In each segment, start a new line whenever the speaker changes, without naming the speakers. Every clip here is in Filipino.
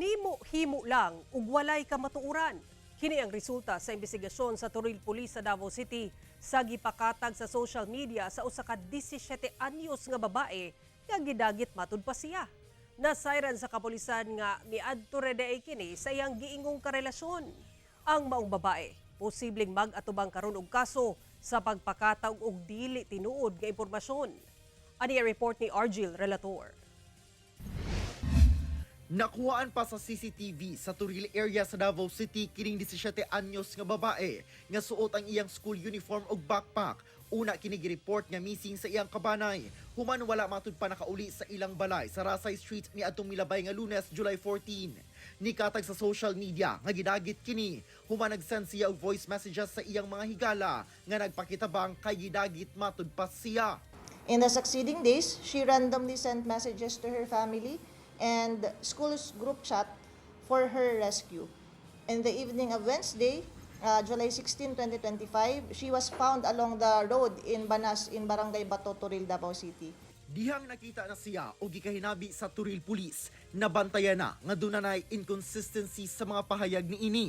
hinimo-himo lang ug walay kamatuoran. Kini ang resulta sa investigasyon sa Toril Police sa Davao City sa gipakatag sa social media sa usa ka 17 anyos nga babae nga gidagit matud pa siya. Nasayran sa kapulisan nga miadto reday kini sa iyang giingong karelasyon. Ang maong babae posibleng mag-atubang karon og kaso sa pagpakataw og dili tinuod nga impormasyon. Ani report ni Argil Relator.
Nakuhaan pa sa CCTV sa Toril area sa Davao City kining 17 anyos nga babae nga suot ang iyang school uniform ug backpack. Una kini gi-report nga missing sa iyang kabanay. Human wala matud pa nakauli sa ilang balay sa Rasay Street niadtong milabay nga Lunes, July 14. Nikatag sa social media nga gidagit kini. Human nag-send siya og voice messages sa iyang mga higala nga nagpakitabang kay gidagit matud pa siya.
In the succeeding days, she randomly sent messages to her family and school's group chat for her rescue. In the evening of Wednesday, July 16, 2025, she was found along the road in Banas in Barangay Bato, Toril, Davao City.
Dihang nakita na siya o gikahinabi sa Toril Police, nabantayan na nga dunay inconsistency sa mga pahayag ni ini.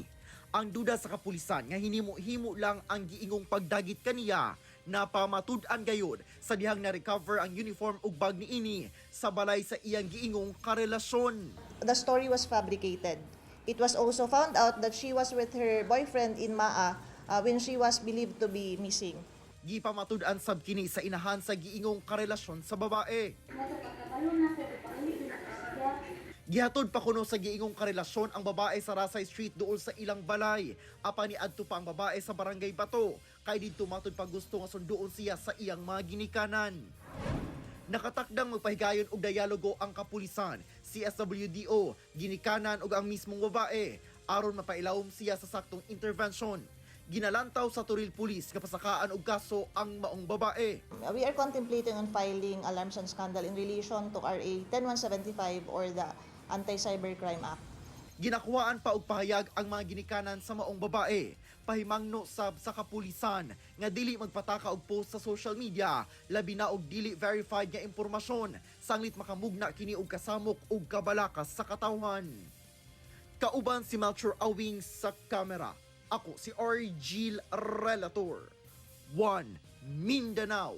Ang duda sa kapulisan nga hinimo-himo lang ang giingong pagdagit kaniya, napamatud-an gayud sa dihang na-recover ang uniform ug bag ni ini sa balay sa iyang giingong karelasyon.
The story was fabricated. It was also found out that she was with her boyfriend in Maa when she was believed to be missing.
Gipamatud-an sab kini sa inahan sa giingong karelasyon sa babae. Gihatod pa kuno sa giingong karelasyon ang babae sa Rasay Street duol sa ilang balay. Apa ni adto pa ang babae sa Barangay Bato kay didto matud pa gusto nga sunduon siya sa iyang mga ginikanan. Nakatakdang magpahigayon og dialogo ang kapulisan, CSWDO, ginikanan ug ang mismong babae aron mapailawom siya sa saktong intervention. Ginalantaw sa Toril Police nga pasakaan og kaso ang maong babae.
We are contemplating on filing alarms and scandal in relation to RA 10175 or the Anti-Cybercrime Act.
Ginakuhaan pa og pahayag ang mga ginikanan sa maong babae. Pahimangno sab sa kapulisan nga dili magpataka og post sa social media, labi na og dili verified nga impormasyon, sanglit makamugna kini og kasamok ug kabalakas sa katawhan. Kauban si Melchor Awing sa kamera. Ako si Argil Relator. 1 Mindanao.